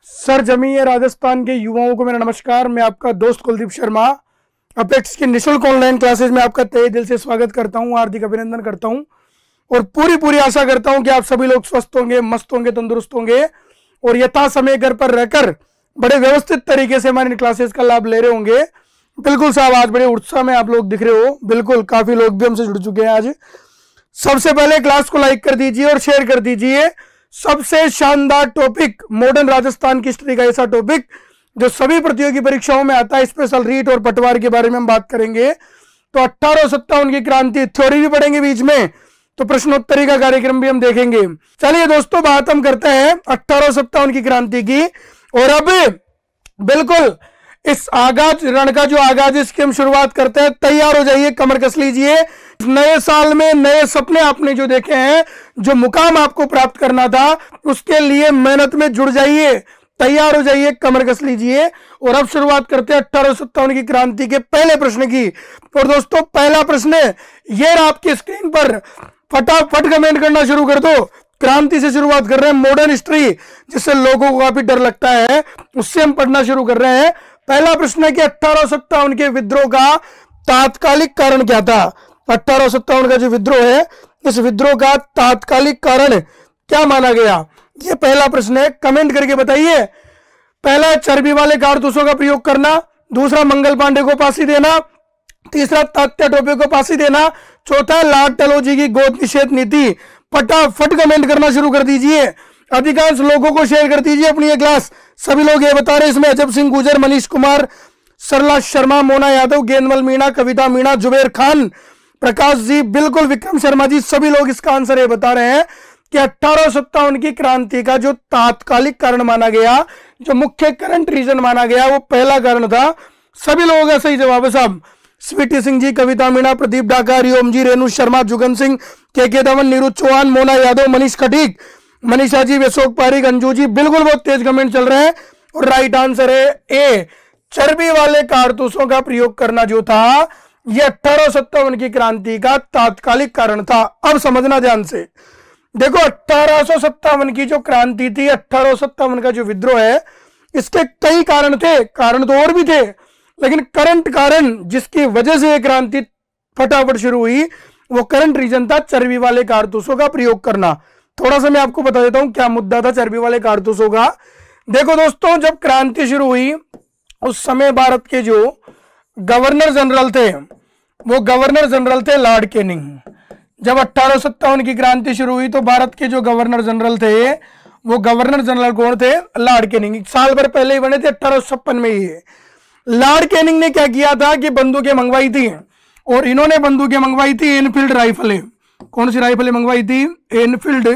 Sir जमीए Rajasthan के युवाओं को मेरा नमस्कार। मैं आपका दोस्त कुलदीप शर्मा अपेक्स की निःशुल्क ऑनलाइन क्लासेज में आपका तहे दिल से स्वागत करता हूं, हार्दिक अभिनंदन करता हूं और पूरी आशा करता हूं कि आप सभी लोग स्वस्थ होंगे, मस्त होंगे, तंदुरुस्त होंगे और यथा समय घर पर रहकर बड़े व्यवस्थित तरीके से हमारे क्लासेज का लाभ ले रहे होंगे। बिल्कुल साहब, आज बड़े उत्साह में आप लोग दिख रहे हो। बिल्कुल काफी लोग भी हमसे जुड़ चुके हैं आज। सबसे पहले क्लास को लाइक कर दीजिए और शेयर कर दीजिए। सबसे शानदार टॉपिक मॉडर्न राजस्थान की हिस्ट्री का ऐसा टॉपिक जो सभी प्रतियोगी परीक्षाओं में आता है। स्पेशल रीट और पटवार के बारे में हम बात करेंगे। तो 1857 की क्रांति थ्योरी भी पढ़ेंगे बीच में, तो प्रश्नोत्तरी का कार्यक्रम भी हम देखेंगे। चलिए दोस्तों, बात हम करते हैं 1857 की क्रांति की। और अब बिल्कुल इस आगाज रण का जो आगाज इसकी हम शुरुआत करते हैं। तैयार हो जाइए, कमर कस लीजिए। नए साल में नए सपने आपने जो देखे हैं, जो मुकाम आपको प्राप्त करना था, उसके लिए मेहनत में जुड़ जाइए। तैयार हो जाइए, कमर कस लीजिए। और अब शुरुआत करते हैं 1857 की क्रांति के पहले प्रश्न की। और दोस्तों, पहला प्रश्न ये आपकी स्क्रीन पर, फटाफट कमेंट करना शुरू कर दो। क्रांति से शुरुआत कर रहे हैं, मॉडर्न हिस्ट्री जिससे लोगों को काफी डर लगता है, उससे हम पढ़ना शुरू कर रहे हैं। पहला प्रश्न है कि 1857 के विद्रोह का तात्कालिक कारण क्या था। 1857 का जो विद्रोह है, इस विद्रोह का तात्कालिक कारण क्या माना गया, यह पहला प्रश्न है। कमेंट करके बताइए। पहला, चर्बी वाले कारतूसों का प्रयोग करना। दूसरा, मंगल पांडे को फांसी देना। तीसरा, तात्या टोपे को फांसी देना। चौथा, लॉर्ड डलहौजी की गोद निषेध नीति। फटाफट कमेंट करना शुरू कर दीजिए। अधिकांश लोगों को शेयर कर दीजिए अपनी ये क्लास। सभी लोग ये बता रहे हैं इसमें अजब सिंह गुजर, मनीष कुमार, सरला शर्मा, मोना यादव, गेंदमल मीणा, कविता मीणा, जुबेर खान, प्रकाश जी, बिल्कुल विक्रम शर्मा जी, सभी लोग इसका आंसर ये बता रहे हैं कि 1857 की क्रांति का जो तात्कालिक कारण माना गया, जो मुख्य करंट रीजन माना गया, वो पहला कारण था। सभी लोगों का सही जवाब है साहब। स्वीटी सिंह जी, कविता मीणा, प्रदीप डाका, हरिओम जी, रेणु शर्मा, जुगन सिंह, के धवन, नीरू चौहान, मोना यादव, मनीष खटीक, मनीषा जी, अशोक पारिक, अंजू जी, बिल्कुल बहुत तेज कमेंट चल रहे हैं। और राइट आंसर है ए, चर्बी वाले कारतूसों का प्रयोग करना जो था, यह 1857 की क्रांति का तात्कालिक कारण था। अब समझना ध्यान से। देखो, 1857 की जो क्रांति थी, 1857 का जो विद्रोह है, इसके कई कारण थे। कारण तो और भी थे, लेकिन करंट कारण जिसकी वजह से यह क्रांति फटाफट शुरू हुई, वो करंट रीजन था चर्बी वाले कारतूसों का प्रयोग करना। थोड़ा सा मैं आपको बता देता हूं क्या मुद्दा था चर्बी वाले कारतूसों का। देखो दोस्तों, जब क्रांति शुरू हुई, उस समय भारत के जो गवर्नर जनरल थे, वो गवर्नर जनरल थे लॉर्ड कैनिंग। जब 1857 की क्रांति शुरू हुई तो भारत के जो गवर्नर जनरल थे, वो गवर्नर जनरल कौन थे? Lord Canning. साल भर पहले ही बने थे, 1856 में ही। लॉर्ड कैनिंग ने क्या किया था कि बंदूकें मंगवाई थी, और इन्होंने बंदूकें मंगवाई थी एनफील्ड राइफलें। कौन सी राइफलें मंगवाई थी? एनफील्ड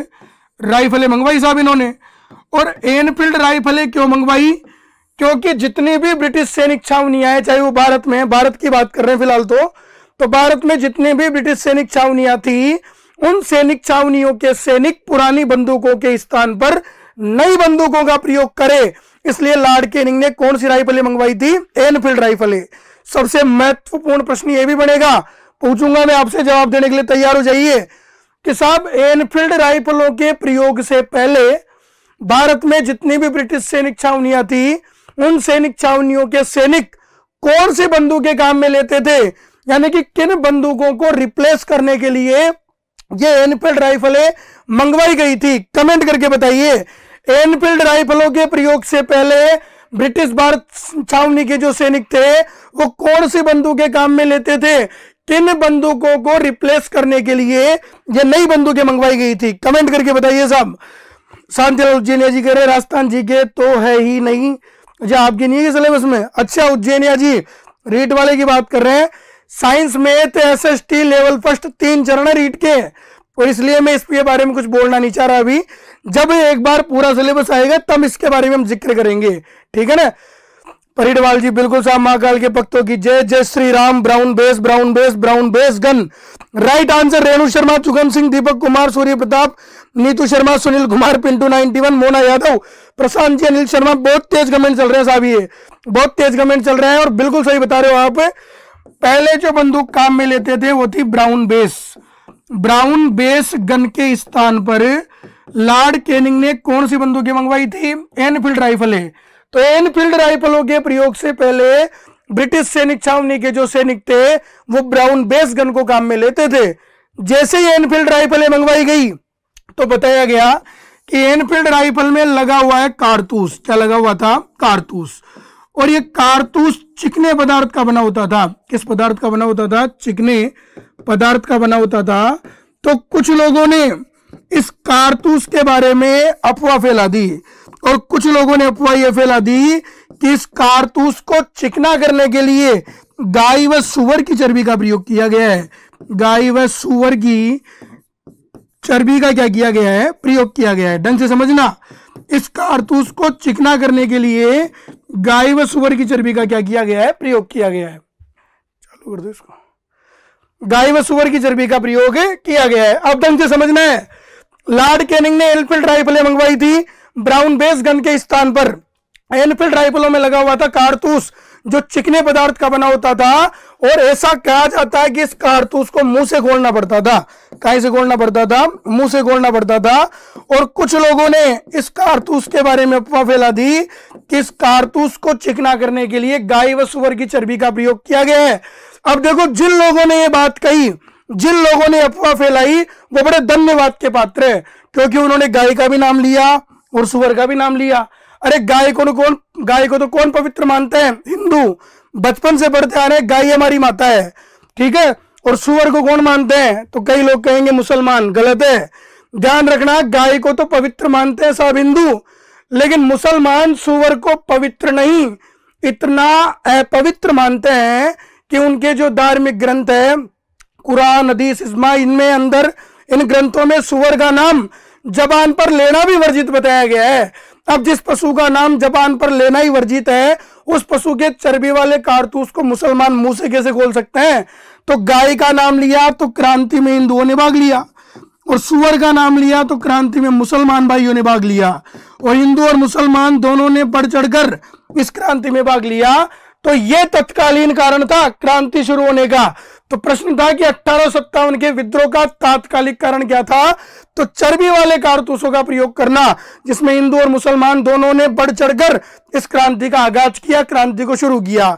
राइफलें मंगवाई साहब इन्होंने। और एनफील्ड राइफलें क्यों मंगवाई? क्योंकि जितनी भी ब्रिटिश सैनिक छावनियां हैं, चाहे वो भारत में, भारत की बात कर रहे हैं फिलहाल तो भारत में जितनी भी ब्रिटिश सैनिक छावनियां थी, उन सैनिक छावनियों के सैनिक पुरानी बंदूकों के स्थान पर नई बंदूकों का प्रयोग करे। इसलिए लॉर्ड कैनिंग ने कौन सी राइफलें मंगवाई थी? एनफील्ड राइफलें। सबसे महत्वपूर्ण प्रश्न ये भी बनेगा, पूछूंगा मैं आपसे, जवाब देने के लिए तैयार हो जाइए कि साहब एनफील्ड राइफलों के प्रयोग से पहले भारत में जितनी भी ब्रिटिश सैनिक छावनियां थी, उन सैनिक छावनियों के सैनिक कौन सी बंदूकें काम में लेते थे, यानी कि किन बंदूकों को रिप्लेस करने के लिए ये एनफील्ड राइफलें मंगवाई गई थी। कमेंट करके बताइए। एनफील्ड राइफलों के प्रयोग से पहले ब्रिटिश भारत छावनी के जो सैनिक थे, वो कौन सी बंदूकें काम में लेते थे, किन बंदूकों को रिप्लेस करने के लिए ये नई बंदूकें मंगवाई गई थी। कमेंट करके बताइए साहब। शांतिलाल उज्जैनिया जी कह रहे राजस्थान जी के तो है ही नहीं, अच्छा आपकी नहीं है सिलेबस में। अच्छा उज्जैनिया जी, रीट वाले की बात कर रहे हैं। साइंस में तो एसएसटी लेवल फर्स्ट 3 चरण रीट के, और इसलिए मैं इसके बारे में कुछ बोलना नहीं चाह रहा अभी। जब एक बार पूरा सिलेबस आएगा तब इसके बारे में हम जिक्र करेंगे, ठीक है ना। परिडवाल जी, बिल्कुल साहब, महाकाल के भक्तों की जय। जय Shri Ram. Brown Bess, Brown Bess, Brown Bess gun. Right answer Renu Sharma, Chugan Singh, Deepak Kumar, Surya Pratap, Neetu Sharma, Sunil Kumar, Pintu 91, Mona Yadav, Prashant ji, Anil Sharma. बहुत तेज कमेंट चल रहे हैं साहब, ये बहुत तेज कमेंट चल रहे हैं और बिल्कुल सही बता रहे हो आप। पहले जो बंदूक काम में लेते थे वो थी brown Bess. Brown Bess gun के स्थान पर लॉर्ड कैनिंग ने कौन सी बंदूकें मंगवाई थी? एनफील्ड राइफलें। तो एनफील्ड राइफलों के प्रयोग से पहले ब्रिटिश सैनिक छावनी के जो सैनिक थे वो ब्राउन बेस गन को काम में लेते थे। जैसे ही एनफील्ड राइफलें मंगवाई गई तो बताया गया कि एनफील्ड राइफल में लगा हुआ है कारतूस। क्या लगा हुआ था? कारतूस। और ये कारतूस चिकने पदार्थ का बना होता था। किस पदार्थ का बना होता था? चिकने पदार्थ का बना होता था। तो कुछ लोगों ने इस कारतूस के बारे में अफवाह फैला दी और कुछ लोगों ने अफवाह यह फैला दी कि इस कारतूस को चिकना करने के लिए गाय व सुअर की चर्बी का प्रयोग किया गया है। गाय व सुअर की चर्बी का क्या किया गया है? प्रयोग किया गया है। ढंग से समझना, इस कारतूस को चिकना करने के लिए गाय व सुअर की चर्बी का क्या किया गया है? प्रयोग किया गया है। चालू कर दो इसको। गाय व सुअर की चर्बी का प्रयोग किया गया है। अब ढंग से समझना है, लॉर्ड कैनिंग ने एनफील्ड राइफलें मंगवाई थी ब्राउन बेस गन के स्थान पर। एनफील्ड राइफलों में लगा हुआ था कारतूस जो चिकने पदार्थ का बना होता था और ऐसा कहा जाता है कि इस कारतूस को मुंह से खोलना पड़ता था। कहीं से खोलना पड़ता था? मुंह से खोलना पड़ता था। और कुछ लोगों ने इस कारतूस के बारे में अफवाह फैला दी कि इस कारतूस को चिकना करने के लिए गाय व सुअर की चर्बी का प्रयोग किया गया है। अब देखो, जिन लोगों ने यह बात कही, जिन लोगों ने अफवाह फैलाई, वो बड़े धन्यवाद के पात्र है, क्योंकि उन्होंने गाय का भी नाम लिया और सुअर का भी नाम लिया। अरे गाय को तो कौन पवित्र मानते हैं? हिंदू। बचपन से पढ़ते आ रहे हैं गाय हमारी माता है, ठीक है। और सुअर को कौन मानते हैं? तो कई लोग कहेंगे मुसलमान। गलत है। ध्यान रखना, गाय को तो पवित्र मानते हैं सब हिंदू, लेकिन मुसलमान सुअर को पवित्र नहीं, इतना अपवित्र मानते हैं कि उनके जो धार्मिक ग्रंथ है, कुरान, हदीस, इज्मा, इनमें अंदर इन ग्रंथों में सुअर का नाम जबान पर लेना भी वर्जित बताया गया है। अब जिस पशु का नाम जबान पर लेना ही वर्जित है, उस पशु के चर्बी वाले कारतूस को मुसलमान मुंह से कैसे खोल सकते हैं? तो गाय का नाम लिया तो क्रांति में हिंदुओं ने भाग लिया, और सुअर का नाम लिया तो क्रांति में मुसलमान भाइयों ने भाग लिया, और हिंदू और मुसलमान दोनों ने बढ़ चढ़कर इस क्रांति में भाग लिया। तो यह तत्कालीन कारण था क्रांति शुरू होने का। तो प्रश्न था कि 1857 के विद्रोह का तात्कालिक कारण क्या था? तो चर्बी वाले कारतूसों का प्रयोग करना, जिसमें हिंदू और मुसलमान दोनों ने बढ़ चढ़कर इस क्रांति का आगाज किया, क्रांति को शुरू किया।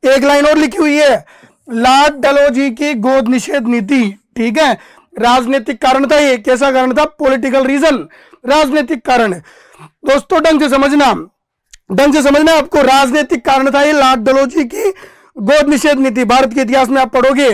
एक लाइन और लिखी हुई है, लॉर्ड डलहौजी की गोद निषेध नीति, ठीक है। राजनीतिक कारण था ये। कैसा कारण था? पॉलिटिकल रीजन, राजनीतिक कारण। दोस्तों ढंग से समझना, आपको राजनीतिक कारण था ये लॉर्ड डलहौजी की गोद निषेध नीति। भारत के इतिहास में आप पढ़ोगे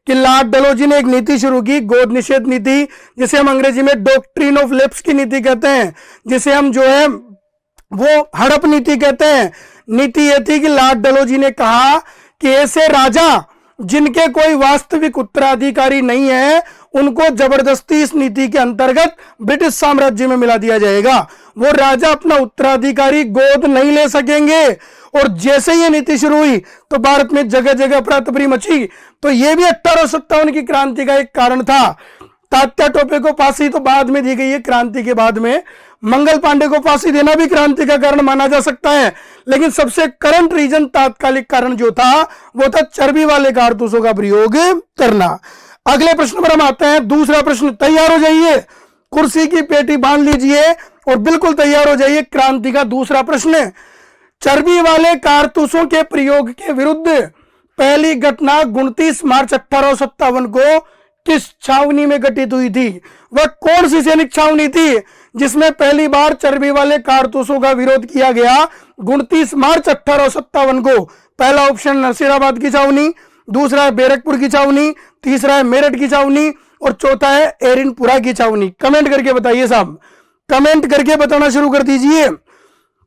कि लॉर्ड डलहौजी ने एक नीति शुरू की, गोद निषेध नीति, जिसे हम अंग्रेजी में डॉक्ट्रिन ऑफ लेप्स की नीति कहते हैं, जिसे हम जो है वो हड़प नीति कहते हैं। नीति यह थी कि लॉर्ड डलहौजी ने कहा कि ऐसे राजा जिनके कोई वास्तविक उत्तराधिकारी नहीं है, उनको जबरदस्ती इस नीति के अंतर्गत ब्रिटिश साम्राज्य में मिला दिया जाएगा। वो राजा अपना उत्तराधिकारी गोद नहीं ले सकेंगे। और जैसे ये नीति शुरू हुई तो भारत में जगह जगह अफरा तफरी मची। तो ये भी 1857 की क्रांति का एक कारण था। तात्या टोपे को फांसी तो बाद में दी गई है, क्रांति के बाद में। मंगल पांडे को फांसी देना भी क्रांति का कारण माना जा सकता है, लेकिन सबसे करंट रीजन, तात्कालिक कारण जो था वो था चर्बी वाले कारतूसों का प्रयोग करना। अगले प्रश्न पर हम आते हैं। दूसरा प्रश्न, तैयार हो जाइए, कुर्सी की पेटी बांध लीजिए और बिल्कुल तैयार हो जाइए। क्रांति का दूसरा प्रश्न, चर्बी वाले कारतूसों के प्रयोग के विरुद्ध पहली घटना 29 मार्च 1857 को किस छावनी में घटित हुई थी? वह कौन सी सैनिक छावनी थी जिसमें पहली बार चर्बी वाले कारतूसों का विरोध किया गया? 29 मार्च 1857 को। पहला ऑप्शन नरसिराबाद की छावनी, दूसरा है बैरकपुर की छावनी, तीसरा है मेरठ की छावनी और चौथा है एरिनपुरा की छावनी। कमेंट करके बताइए साहब, कमेंट करके बताना शुरू कर दीजिए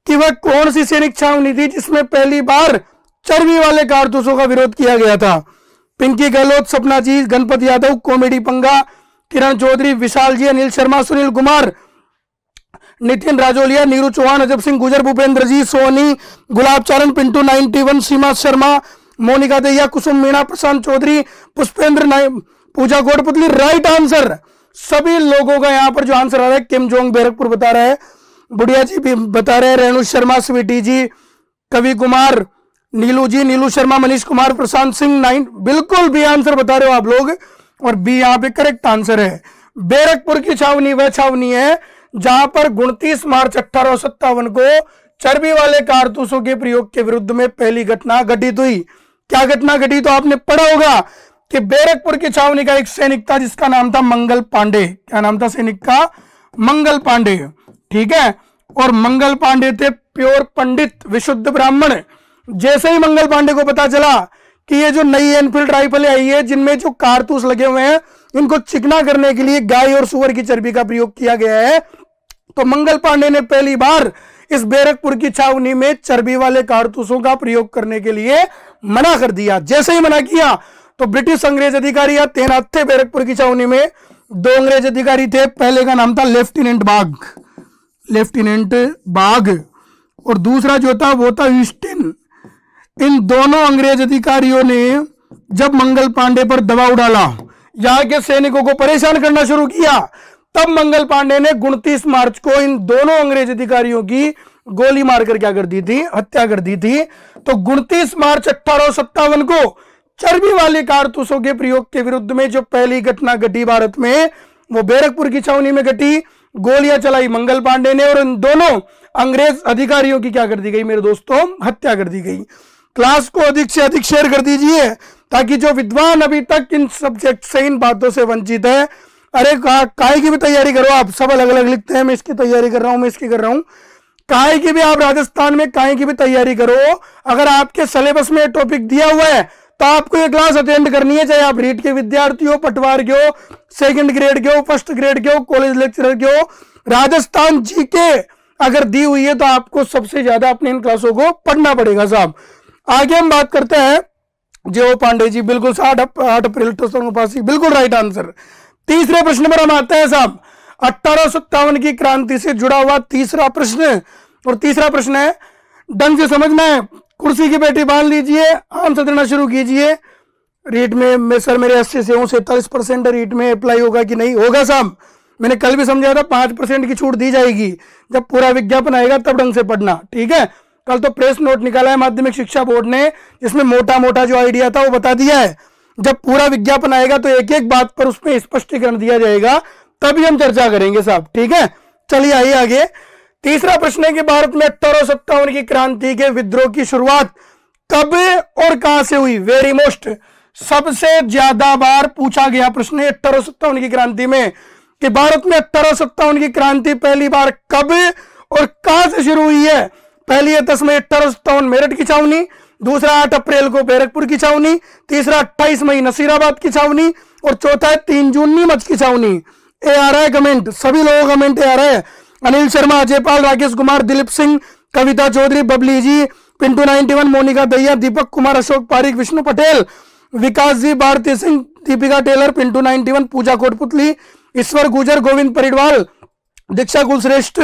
कि वह कौन सी सैनिक छावनी थी जिसमें पहली बार चर्बी वाले कारतूसों का विरोध किया गया था। पिंकी गहलोत, सपना जी, गणपत यादव, कॉमेडी पंगा, किरण चौधरी, विशाल जी, अनिल शर्मा, सुनील कुमार, नितिन राजोलिया, नीरू चौहान, अजब सिंह गुजर, भूपेंद्र जी, सोनी, गुलाब चारण, पिंटू 91, सीमा शर्मा, मोनिका दैया, कुसुम मीणा, प्रशांत चौधरी, पुष्पेंद्र, पूजा गोडपुतली। राइट आंसर सभी लोगों का यहाँ पर जो आंसर आ रहा है, किम जोंग बैरकपुर बता रहा है, बुढ़िया जी भी बता रहे हैं, रेणु शर्मा, स्वीटी जी, कवि कुमार, नीलू जी, नीलू शर्मा, मनीष कुमार, प्रशांत सिंह 9, बिल्कुल बी आंसर बता रहे हो आप लोग, और बी यहाँ पे करेक्ट आंसर है। बैरकपुर की छावनी वह छावनी है जहां पर 29 मार्च 1857 को चर्बी वाले कारतूसों के प्रयोग के विरुद्ध में पहली घटना घटित हुई। क्या घटना घटी? तो आपने पढ़ा होगा कि बैरकपुर की छावनी का एक सैनिक था जिसका नाम था मंगल पांडे। क्या नाम था सैनिक का? मंगल पांडे। ठीक है, और मंगल पांडे थे प्योर पंडित, विशुद्ध ब्राह्मण। जैसे ही मंगल पांडे को पता चला कि ये जो नई एनफील्ड राइफल आई है जिनमें जो कारतूस लगे हुए हैं इनको चिकना करने के लिए गाय और सुअर की चर्बी का प्रयोग किया गया है, तो मंगल पांडे ने पहली बार इस बैरकपुर की छावनी में चर्बी वाले कारतूसों का प्रयोग करने के लिए मना कर दिया। जैसे ही मना किया तो ब्रिटिश अंग्रेज अधिकारी तैनात थे बैरकपुर की छावनी में। 2 अंग्रेज अधिकारी थे, पहले का नाम था लेफ्टिनेंट बाग और दूसरा जो था वो था ह्यूस्टन। इन दोनों अंग्रेज अधिकारियों ने जब मंगल पांडे पर दबाव डाला, यहां के सैनिकों को परेशान करना शुरू किया, तब मंगल पांडे ने 29 मार्च को इन दोनों अंग्रेज अधिकारियों की गोली मारकर क्या कर दी थी? हत्या कर दी थी। तो 29 मार्च 1857 को चर्बी वाले कारतूसों के प्रयोग के विरुद्ध में जो पहली घटना घटी भारत में, वो बैरकपुर की छावनी में घटी। गोलियां चलाई मंगल पांडे ने और इन दोनों अंग्रेज अधिकारियों की क्या कर दी गई मेरे दोस्तों? हत्या कर दी गई। क्लास को अधिक से अधिक शेयर कर दीजिए ताकि जो विद्वान अभी तक इन सब्जेक्ट से, इन बातों से वंचित है, अरे काय की भी तैयारी करो। आप सब अलग अलग लिखते हैं, मैं इसकी तैयारी कर रहा हूं, मैं इसकी कर रहा हूं। काय की भी आप राजस्थान में काय की भी तैयारी करो। अगर आपके सिलेबस में टॉपिक दिया हुआ है तो आपको ये क्लास अटेंड करनी है, चाहे आप रीट के विद्यार्थी हो, पटवार के हो, सेकंड ग्रेड के हो, फर्स्ट ग्रेड के हो, कॉलेज लेक्चरर के हो। राजस्थान जीके अगर दी हुई है तो आपको सबसे ज्यादा अपनी इन क्लासों को पढ़ना पड़ेगा साहब। आगे हम बात करते हैं जो पांडे जी, बिल्कुल 8 अप्रैल 1882, बिल्कुल राइट आंसर। तीसरे प्रश्न पर हम आते हैं साहब, 1857 की क्रांति से जुड़ा हुआ तीसरा प्रश्न। और तीसरा प्रश्न है, ढंग से समझना है, कुर्सी की पेटी बांध लीजिए, आंसर देना शुरू कीजिए। रीट में मैं सर मेरे 80 से हूं, 47% रीट में अप्लाई होगा कि नहीं होगा साहब? मैंने कल भी समझाया था 5% की छूट दी जाएगी, जब पूरा विज्ञापन आएगा तब ढंग से पढ़ना। ठीक है, कल तो प्रेस नोट निकाला है माध्यमिक शिक्षा बोर्ड ने, जिसमें मोटा मोटा जो आइडिया था वो बता दिया है। जब पूरा विज्ञापन आएगा तो एक एक बात पर उसमें स्पष्टीकरण दिया जाएगा, तभी हम चर्चा करेंगे साहब। ठीक है, चलिए आइए आगे। तीसरा प्रश्न है कि भारत में 1857 की क्रांति के विद्रोह की शुरुआत कब और कहां से हुई? वेरी मोस्ट, सबसे ज्यादा बार पूछा गया प्रश्न है 1857 की क्रांति में कि भारत में 1857 की क्रांति पहली बार कब और कहां से शुरू हुई है। पहली है 10 मई 1857 मेरठ की छावनी, दूसरा 8 अप्रैल को बैरकपुर की छावनी, तीसरा 28 मई नसीराबाद की छावनी और चौथा है 3 जून नीमच की छावनी। ए आ रहा है कमेंट, सभी लोगों का कमेंट आ रहा है। अनिल शर्मा, अजय पाल, राकेश कुमार, दिलीप सिंह, कविता चौधरी, बबली जी, पिंटू 91, मोनिका दैया, दीपक कुमार, अशोक पारिक, विष्णु पटेल, विकास जी, भारती सिंह, दीपिका टेलर, पिंटू 91, पूजा कोटपुतली, ईश्वर गुजर, गोविंद परिडवाल, दीक्षा कुलश्रेष्ठ,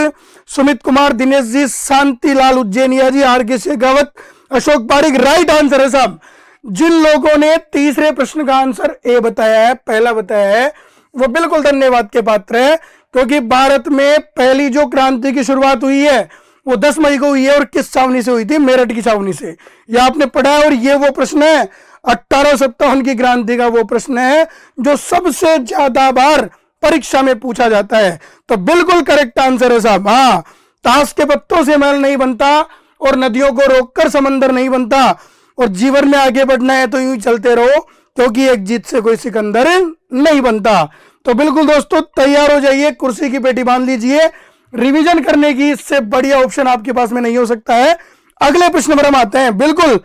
सुमित कुमार, दिनेश जी, शांति लाल उज्जैनिया जी, R K Shekhawat, Ashok Pareek. Right answer है साहब। जिन लोगों ने तीसरे प्रश्न का आंसर ए बताया है, पहला बताया है, वो बिल्कुल धन्यवाद के पात्र है, क्योंकि भारत में पहली जो क्रांति की शुरुआत हुई है वो 10 मई को हुई है। और किस छावनी से हुई थी? मेरठ की छावनी से। यह आपने पढ़ा है। और ये वो प्रश्न है 1857 की क्रांति का वो प्रश्न है जो सबसे ज्यादा बार परीक्षा में पूछा जाता है। तो बिल्कुल करेक्ट आंसर है साहब। हाँ, ताश के पत्तों से महल नहीं बनता और नदियों को रोककर समंदर नहीं बनता, और जीवन में आगे बढ़ना है तो यूं चलते रहो, क्योंकि एक जीत से कोई सिकंदर नहीं बनता। तो बिल्कुल दोस्तों तैयार हो जाइए, कुर्सी की पेटी बांध लीजिए। रिवीजन करने की इससे बढ़िया ऑप्शन आपके पास में नहीं हो सकता है। अगले प्रश्न पर हम आते हैं। बिल्कुल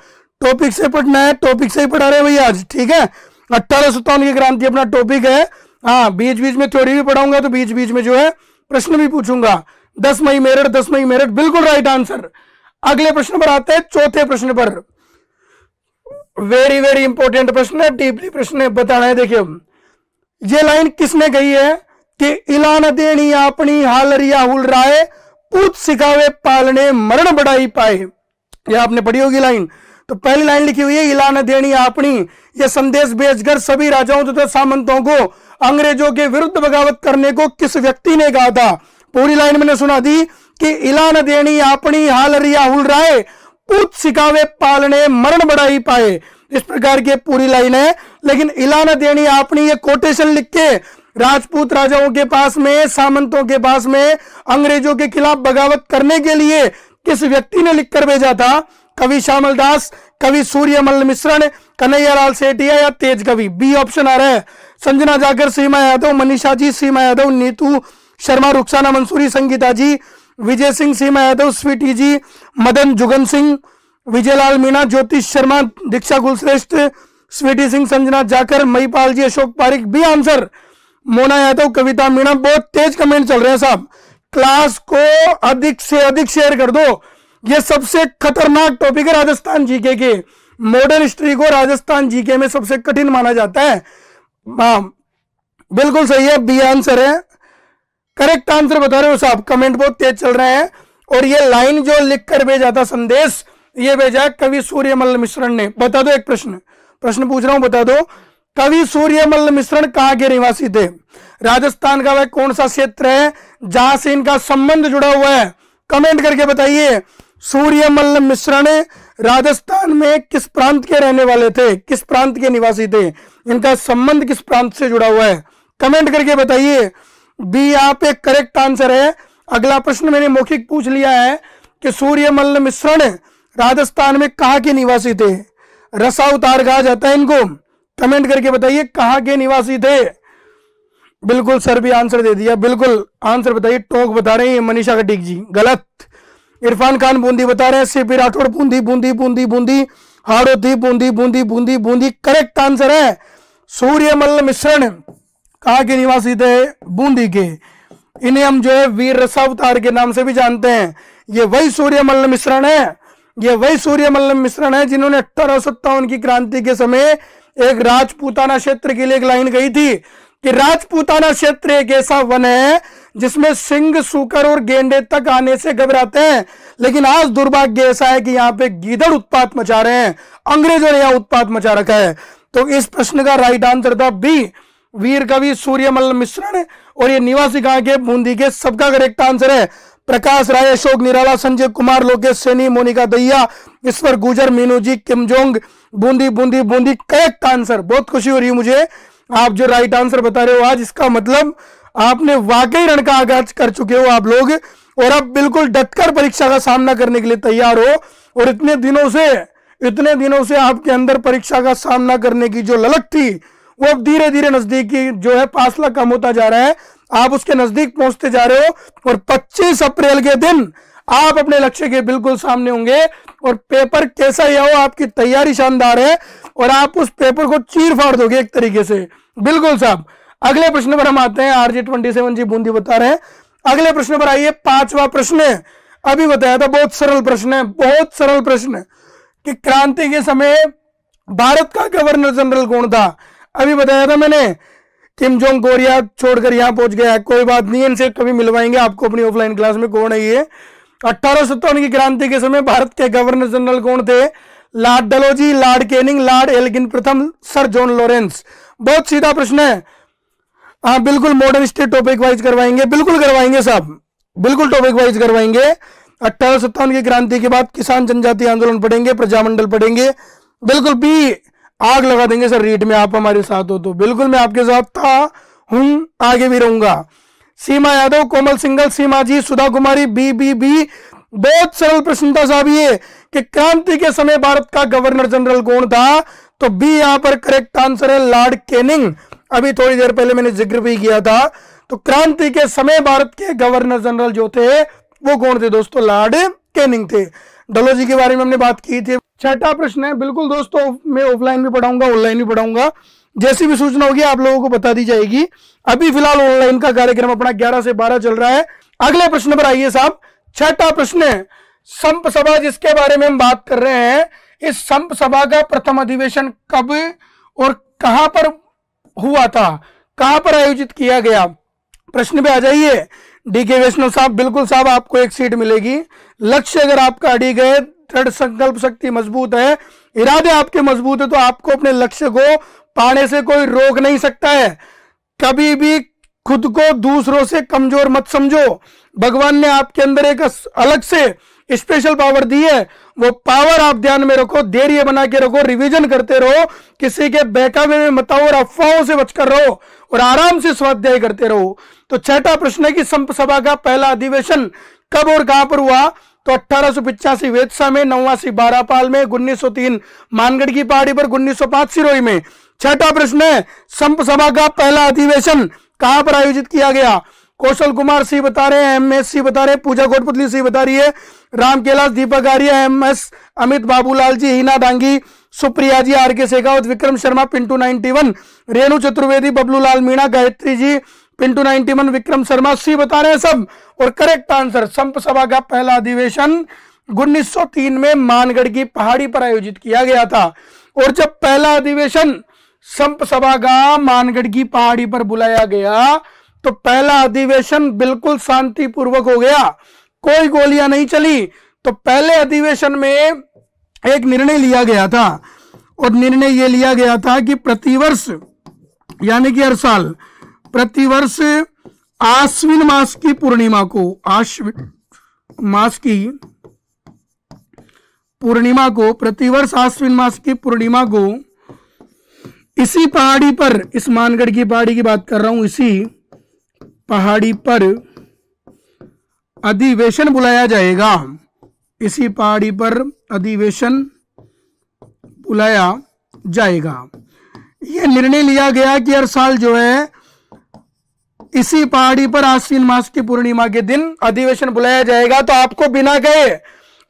टॉपिक से पढ़ना है, टॉपिक से ही पढ़ा रहे भैया आज। ठीक है, 1857 की क्रांति अपना टॉपिक है। हाँ, बीच बीच में थ्योरी भी पढ़ाऊंगा तो बीच बीच में जो है प्रश्न भी पूछूंगा। 10 मई मेरठ, 10 मई मेरठ, बिल्कुल राइट आंसर। अगले प्रश्न पर आते हैं, चौथे प्रश्न पर। वेरी वेरी इंपॉर्टेंट प्रश्न है, डीपली प्रश्न है, बताना है। देखिए ये लाइन किसने कही है कि इला न देनी अपनी हालरिया हुल राय, पूत सिखावे पालने मरण बढ़ाई पाए। ये आपने पढ़ी होगी लाइन। तो पहली लाइन लिखी हुई है इला न देनी अपनी, यह संदेश भेजकर सभी राजाओं तथा सामंतों को अंग्रेजों के विरुद्ध बगावत करने को किस व्यक्ति ने कहा था? पूरी लाइन मैंने सुना दी कि इला न देनी अपनी हालरिया हुल राय, पूत सिखावे पालने मरण बढ़ाई पाए। इस प्रकार की पूरी लाइन है, लेकिन इला न देनी अपनी ये कोटेशन लिख के राजपूत राजाओं के पास में, सामंतों के पास में अंग्रेजों के खिलाफ बगावत करने के लिए किस व्यक्ति ने लिखकर भेजा था? कवि श्यामल दास, कवि सूर्यमल्ल मिश्रण, कन्हैयालाल सेठिया या तेज कवि? बी ऑप्शन आ रहा है। संजना जाकर, सीमा यादव, मनीषा जी, सीमा यादव, नीतू शर्मा, रुखसाना मंसूरी, संगीता जी, विजय सिंह, सीमा यादव, स्वीटी जी, मदन जुगन सिंह, विजयलाल मीणा, ज्योतिष शर्मा, दीक्षा कुलश्रेष्ठ, स्वीटी सिंह, संजना जाकर, मईपाल जी, अशोक पारिक। बी आंसर मोना यादव, कविता मीणा। बहुत तेज कमेंट चल रहे हैं साहब। क्लास को अधिक से अधिक शेयर कर दो। ये सबसे खतरनाक टॉपिक है राजस्थान जीके के। मॉडर्न हिस्ट्री को राजस्थान जीके में सबसे कठिन माना जाता है। बिल्कुल सही है, बी आंसर है। करेक्ट आंसर बता रहे हो साहब, कमेंट बहुत तेज चल रहे हैं। और ये लाइन जो लिख कर भेजा था संदेश, ये भेजा कवि सूर्यमल्ल मिश्रण ने। बता दो, एक प्रश्न पूछ रहा हूं, बता दो कवि सूर्यमल्ल मिश्रण कहां के निवासी थे? राजस्थान का वह कौन सा क्षेत्र है जहां से इनका संबंध जुड़ा हुआ है? कमेंट करके बताइए। सूर्यमल्ल मिश्रण राजस्थान में किस प्रांत के रहने वाले थे, किस प्रांत के निवासी थे, इनका संबंध किस प्रांत से जुड़ा हुआ है? कमेंट करके बताइए। बी यहाँ पे करेक्ट आंसर है। अगला प्रश्न मैंने मौखिक पूछ लिया है कि सूर्यमल्ल मिश्रण राजस्थान में कहां के निवासी थे? रसावतार कहा जाता है इनको। कमेंट करके बताइए कहां के निवासी थे। बिल्कुल सर भी आंसर दे दिया, बिल्कुल आंसर बताइए। टोंक बता रहे हैं मनीषा कटीक जी, गलत। इरफान खान बूंदी बता रहे हैं, CP Rathore Bundi Bundi Bundi Bundi, Hadoti Bundi Bundi Bundi Bundi. Correct answer है सूर्यमल्ल मिश्रण कहां के निवासी थे? बूंदी के। इन्हें हम जो है वीर रसावतार के नाम से भी जानते हैं। ये वही सूर्यमल्ल मिश्रण है, ये वही सूर्यमल्ल मिश्रण है जिन्होंने 1857 की क्रांति के समय एक राजपूताना क्षेत्र के लिए एक लाइन कही थी कि राजपूताना क्षेत्र एक ऐसा वन है जिसमें सिंह, सूकर और गेंडे तक आने से घबराते हैं, लेकिन आज दुर्भाग्य ऐसा है कि यहाँ पे गीदड़ उत्पात मचा रहे हैं। अंग्रेजों ने यहाँ उत्पात मचा रखा है। तो इस प्रश्न का राइट आंसर था बी, वीर कवि सूर्यमल्ल मिश्रण। और ये निवासी कहां के? बूंदी के। सबका करेक्ट आंसर है। प्रकाश राय, अशोक निराला, Sanjay Kumar, Lokesh Saini, Monika Dahiya, Ishwar Gujar, Meenu ji, Kim Jong, Bundi Bundi Bundi. Correct answer. बहुत खुशी हो रही है मुझे, आप जो राइट आंसर बता रहे हो आज, इसका मतलब आपने वाकई रण का आगाज कर चुके हो आप लोग, और अब बिल्कुल डटकर परीक्षा का सामना करने के लिए तैयार हो। और इतने दिनों से आपके अंदर परीक्षा का सामना करने की जो ललक थी, वो अब धीरे धीरे नजदीकी जो है फासला कम होता जा रहा है, आप उसके नजदीक पहुंचते जा रहे हो। और 25 अप्रैल के दिन आप अपने लक्ष्य के बिल्कुल सामने होंगे। और पेपर कैसा ही हो, आपकी तैयारी शानदार है और आप उस पेपर को चीर फाड़ दोगे एक तरीके से। बिल्कुल साहब। अगले प्रश्न पर हम आते हैं। आरजे 27 जी बूंदी बता रहे हैं। अगले प्रश्न पर आइए। 5वां प्रश्न है, अभी बताया था, बहुत सरल प्रश्न है, बहुत सरल प्रश्न कि क्रांति के समय भारत का गवर्नर जनरल कौन था? अभी बताया था मैंने, किम जोंग कोरिया छोड़कर यहां पहुंच गया है। कोई बात नहीं, इनसे कभी मिलवाएंगे आपको अपनी ऑफलाइन क्लास में। कौन है ये? 1857 की क्रांति के समय भारत के गवर्नर जनरल कौन थे? Lord Dalhousie, lord Canning, lord Elgin प्रथम, सर जॉन लॉरेंस। बहुत सीधा प्रश्न है। हाँ बिल्कुल, मॉडर्न हिस्ट्री टॉपिक वाइज करवाएंगे, बिल्कुल करवाएंगे साहब, बिल्कुल टॉपिक वाइज करवाएंगे। 1857 की क्रांति के बाद किसान जनजाति आंदोलन पढ़ेंगे, प्रजामंडल पढ़ेंगे। बिल्कुल भी आग लगा देंगे सर रीट में, आप हमारे साथ हो तो। बिल्कुल मैं आपके साथ था, हूं, आगे भी रहूंगा। सीमा यादव, कोमल सिंगल, सीमा जी, सुधा कुमारी, बी। बहुत सरल प्रश्न था साहब ये कि क्रांति के समय भारत का गवर्नर जनरल कौन था? तो बी यहां पर करेक्ट आंसर है, लॉर्ड कैनिंग। अभी थोड़ी देर पहले मैंने जिक्र भी किया था। तो क्रांति के समय भारत के गवर्नर जनरल जो थे वो कौन थे दोस्तों? लॉर्ड कैनिंग थे। डलहौजी के बारे में हमने बात की थी। 6वां प्रश्न है, बिल्कुल दोस्तों मैं ऑफलाइन भी पढ़ाऊंगा, ऑनलाइन भी पढ़ाऊंगा, जैसी भी सूचना होगी आप लोगों को बता दी जाएगी। अभी फिलहाल ऑनलाइन का कार्यक्रम अपना 11 से 12 चल रहा है। अगले प्रश्न पर आइए साहब। 6वां प्रश्न है, संप सभा जिसके बारे में हम बात कर रहे हैं, इस संप सभा का प्रथम अधिवेशन कब और कहां पर हुआ था, कहां पर आयोजित किया गया? प्रश्न पे आ जाइए। डीके वैष्णव साहब, बिल्कुल साहब आपको एक सीट मिलेगी। लक्ष्य अगर आपका अड़ी गए, दृढ़ संकल्प शक्ति मजबूत है, इरादे आपके मजबूत है, तो आपको अपने लक्ष्य को पाने से कोई रोक नहीं सकता है। कभी भी खुद को दूसरों से कमजोर मत समझो। भगवान ने आपके अंदर एक अलग से स्पेशल पावर दी है, वो पावर आप ध्यान में रखो, धैर्य बना के रखो, रिवीजन करते रहो, किसी के बहकावे में मत आओ और अफवाहों से बचकर रहो और आराम से स्वाध्याय करते रहो। तो छठा प्रश्न है कि संप सभा का पहला अधिवेशन कब और कहां पर हुआ? तो 1885 वेधसा में, 89 बारापाल में, 1903 मानगढ़ की पहाड़ी पर, 1905 सिरोही में। छठा प्रश्न है संप सभा का पहला अधिवेशन कहां पर आयोजित किया गया? कौशल कुमार सी बता रहे हैं, एमएस सी बता रहे हैं, पूजा कोटपुतली सी बता रही है, Ram Kailash, Deepak Arya, MS Amit, Babulal ji, Heena Dangi, Supriya ji, R K Shekhawat, Vikram Sharma, Pintu 91, Renu Chaturvedi, Bablu Lal Meena, Gayatri ji, Pintu 91, Vikram Sharma सी बता रहे हैं सब। और करेक्ट आंसर संप सभा का पहला अधिवेशन 1903 में मानगढ़ की पहाड़ी पर आयोजित किया गया था। और जब पहला अधिवेशन संप सभा का मानगढ़ की पहाड़ी पर बुलाया गया तो पहला अधिवेशन बिल्कुल शांतिपूर्वक हो गया, कोई गोलियां नहीं चली। तो पहले अधिवेशन में एक निर्णय लिया गया था और निर्णय यह लिया गया था कि प्रतिवर्ष यानी कि हर साल प्रतिवर्ष आश्विन मास की पूर्णिमा को, आश्विन मास की पूर्णिमा को, प्रतिवर्ष आश्विन मास की पूर्णिमा को इसी पहाड़ी पर, इस मानगढ़ की पहाड़ी की बात कर रहा हूं, इसी पहाड़ी पर अधिवेशन बुलाया जाएगा। इसी पहाड़ी पर अधिवेशन बुलाया जाएगा। यह निर्णय लिया गया कि हर साल जो है इसी पहाड़ी पर आश्विन मास की पूर्णिमा के दिन अधिवेशन बुलाया जाएगा। तो आपको बिना कहे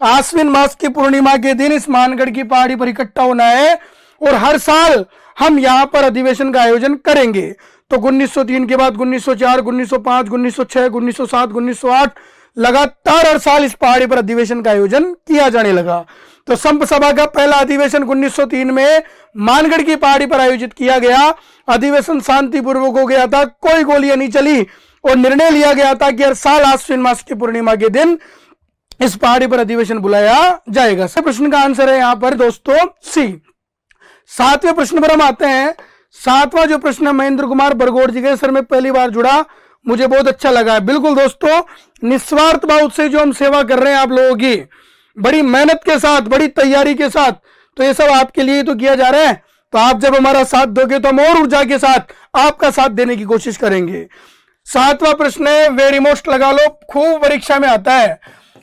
आश्विन मास की पूर्णिमा के दिन इस मानगढ़ की पहाड़ी पर इकट्ठा होना है और हर साल हम यहां पर अधिवेशन का आयोजन करेंगे। तो 1903 के बाद 1904, 1905, 1906, 1907, 1908 लगातार हर साल इस पहाड़ी पर अधिवेशन का आयोजन किया जाने लगा। तो संप सभा का पहला अधिवेशन 1903 में मानगढ़ की पहाड़ी पर आयोजित किया गया। अधिवेशन शांतिपूर्वक हो गया था, कोई गोलियां नहीं चली और निर्णय लिया गया था कि हर साल आश्विन मास की पूर्णिमा के दिन इस पहाड़ी पर अधिवेशन बुलाया जाएगा। सब प्रश्न का आंसर है यहां पर दोस्तों सी। सातवें प्रश्न पर हम आते हैं। सातवां जो प्रश्न है महेंद्र कुमार बरगोड़ जी के, सर मैं पहली बार जुड़ा, मुझे बहुत अच्छा लगा है। बिल्कुल दोस्तों, निस्वार्थ भाव से जो हम सेवा कर रहे हैं आप लोगों की, बड़ी मेहनत के साथ, बड़ी तैयारी के साथ, तो ये सब आपके लिए तो किया जा रहा है। तो आप जब हमारा साथ दोगे तो हम और ऊर्जा के साथ आपका साथ देने की कोशिश करेंगे। सातवां प्रश्न है, वेरी मोस्ट लगा लो, खूब परीक्षा में आता है।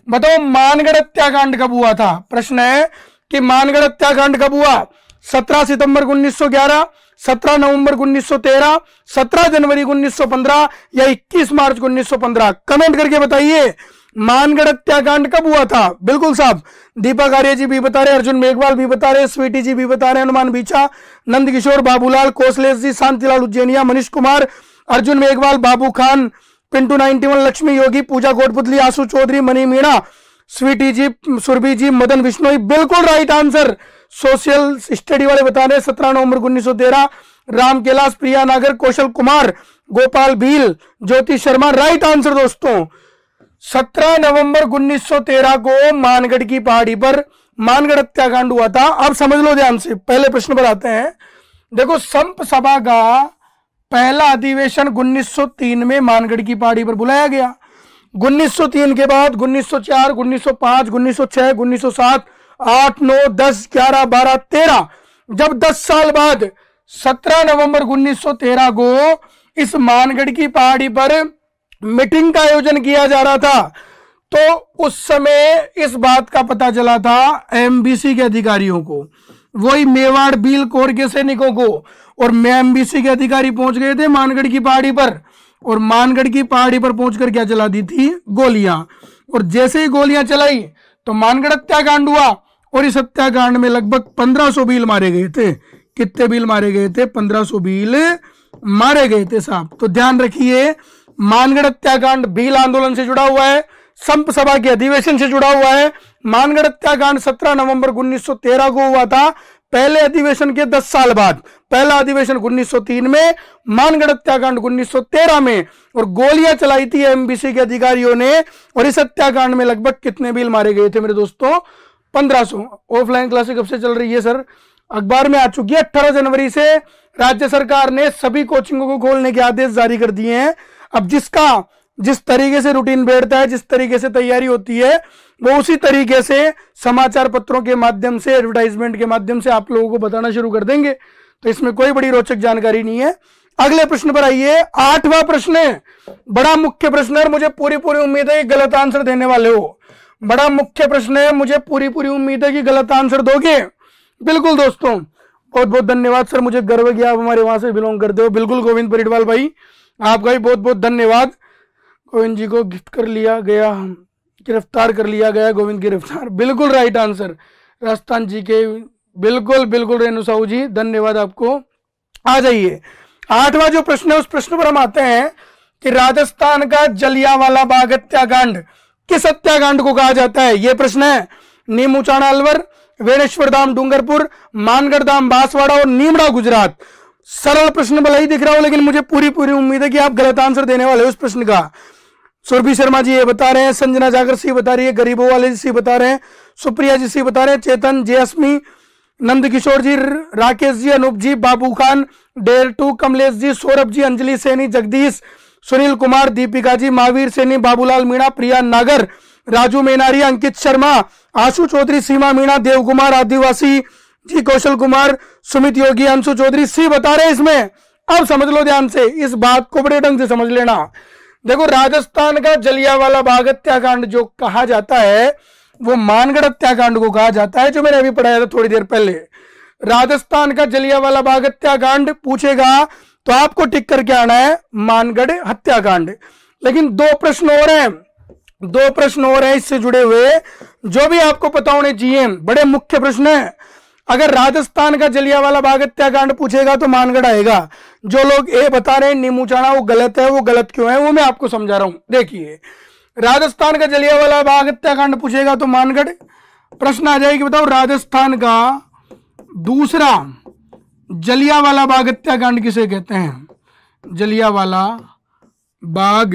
बताओ मानगढ़ हत्याकांड कब हुआ था? प्रश्न है कि मानगढ़ हत्याकांड कब हुआ? 17 सितंबर 1911, 17 नवंबर 1913, 17 जनवरी 1915 या 21 मार्च 1915? कमेंट करके बताइए मानगढ़ हत्याकांड कब हुआ था। बिल्कुल साहब, दीपक आर्य जी भी बता रहे, अर्जुन मेघवाल भी बता रहे, स्वीटी जी भी बता रहे, हनुमान बीचा, नंद किशोर, बाबूलाल, कौशलेश जी, शांतिलाल उज्जैनिया, मनीष कुमार, अर्जुन मेघवाल, बाबू खान, पिंटू 91, लक्ष्मी योगी, पूजा कोटपुतली, आशु चौधरी, मनी मीणा, स्वीटी जी, सुरभि जी, मदन विश्नोई। बिल्कुल राइट आंसर। सोशल स्टडी वाले बता रहे 17 नवंबर 1913, राम कैलाश, प्रिया नागर, कौशल कुमार, गोपाल भील, ज्योति शर्मा। राइट आंसर दोस्तों 17 नवंबर 1913 को मानगढ़ की पहाड़ी पर मानगढ़ हत्याकांड हुआ था। अब समझ लो ध्यान से, पहले प्रश्न पर आते हैं। देखो संप सभा का पहला अधिवेशन 1903 में मानगढ़ की पहाड़ी पर बुलाया गया। 1903 के बाद 1904, 1905, 1906, 1907, 8, 9, 10, 11, 12, 13, जब 10 साल बाद 17 नवंबर 1913 को इस मानगढ़ की पहाड़ी पर मीटिंग का आयोजन किया जा रहा था, तो उस समय इस बात का पता चला था एमबीसी के अधिकारियों को, वही मेवाड़ बील कोर के सैनिकों को। और एमबीसी के अधिकारी पहुंच गए थे मानगढ़ की पहाड़ी पर और मानगढ़ की पहाड़ी पर पहुंचकर क्या चला दी थी? गोलियां। और जैसे ही गोलियां चलाई तो मानगढ़ हत्याकांड हुआ और इस हत्याकांड में लगभग 1500 बील मारे गए थे। कितने बील मारे गए थे? 1500 बील मारे गए थे साहब। तो ध्यान रखिए, मानगढ़ हत्याकांड भील आंदोलन से जुड़ा हुआ है, संप सभा के अधिवेशन से जुड़ा हुआ है। मानगढ़ हत्याकांड 17 नवंबर 1913 को हुआ था, पहले अधिवेशन के 10 साल बाद। पहला अधिवेशन 1903 में, मानगढ़ हत्याकांड 1913 में। और गोलियां चलाई थी एमबीसी के अधिकारियों ने। और इस हत्याकांड में लगभग कितने बील मारे गए थे मेरे दोस्तों? 1500। ऑफलाइन क्लासेस कब से चल रही है सर? अखबार में आ चुकी है। 18 जनवरी से राज्य सरकार ने सभी कोचिंगों को खोलने के आदेश जारी कर दिए हैं। अब जिसका जिस तरीके से रूटीन बैठता है, जिस तरीके से तैयारी होती है, वो उसी तरीके से समाचार पत्रों के माध्यम से, एडवर्टाइजमेंट के माध्यम से आप लोगों को बताना शुरू कर देंगे। तो इसमें कोई बड़ी रोचक जानकारी नहीं है। अगले प्रश्न पर आइए। 8वां प्रश्न है, बड़ा मुख्य प्रश्न है और मुझे पूरी उम्मीद है कि गलत आंसर देने वाले हो। बड़ा मुख्य प्रश्न है, मुझे पूरी उम्मीद है कि गलत आंसर दोगे। बिल्कुल दोस्तों, बहुत बहुत धन्यवाद सर, मुझे गर्व किया आप हमारे वहां से बिलोंग करते हो। बिल्कुल गोविंद परिडवाल भाई, आपका भी बहुत बहुत धन्यवाद। गोविंद जी को गिफ्ट कर लिया गया, गिरफ्तार कर लिया गया, गोविंद गिरफ्तार, बिल्कुल राइट आंसर राजस्थान जी के। बिल्कुल रेणु साहू जी, धन्यवाद आपको। आ जाइए, 8वां जो प्रश्न है उस प्रश्न पर हम आते हैं कि राजस्थान का जलियांवाला बाग हत्याकांड किस हत्याकांड को कहा जाता है। यह प्रश्न है। नीमूचाणा अलवर, वेणेश्वर धाम डूंगरपुर, मानगढ़ धाम बांसवाड़ा और नीमड़ा गुजरात। सरल प्रश्न भले ही दिख रहा हो, लेकिन मुझे पूरी उम्मीद है कि आप गलत आंसर देने वाले हो उस प्रश्न का। सुरभि शर्मा जी ये बता रहे हैं, संजना जागर सी बता रही है, गरीबों वाले जी सी बता रहे हैं, सुप्रिया जी सी बता रहे हैं, चेतन, जयस्मी, नंद किशोर जी, राकेश जी, अनूप जी, बाबू खान, डेर टू, कमलेश जी, सौरभ जी, अंजलि सैनी, जगदीश, सुनील कुमार, दीपिका जी, महावीर सैनी, बाबूलाल मीणा, प्रिया नागर, राजू मेनारी, अंकित शर्मा, आशु चौधरी, सीमा मीणा, देव कुमार, आदिवासी जी, कौशल कुमार, सुमित योगी, अंशु चौधरी सी बता रहे हैं इसमें। अब समझ लो ध्यान से, इस बात को बड़े ढंग से समझ लेना। देखो, राजस्थान का जलियांवाला बाग हत्याकांड जो कहा जाता है वो मानगढ़ हत्याकांड को कहा जाता है, जो मैंने अभी पढ़ाया था थोड़ी देर पहले। राजस्थान का जलियांवाला बाग हत्याकांड पूछेगा तो आपको टिक करके आना है मानगढ़ हत्याकांड। लेकिन दो प्रश्न और हैं इससे जुड़े हुए, जो भी आपको पता होने चाहिए, बड़े मुख्य प्रश्न है। अगर राजस्थान का जलियांवाला बाग हत्याकांड पूछेगा तो मानगढ़ आएगा। जो लोग ए बता रहे हैं नीमूचाणा वो गलत है, वो गलत क्यों है वो मैं आपको समझा रहा हूं। देखिए, राजस्थान का जलियांवाला बाग हत्याकांड पूछेगा तो मानगढ़। प्रश्न आ जाएगी, बताओ राजस्थान का दूसरा जलियांवाला बाग हत्याकांड किसे कहते हैं। जलियांवाला बाग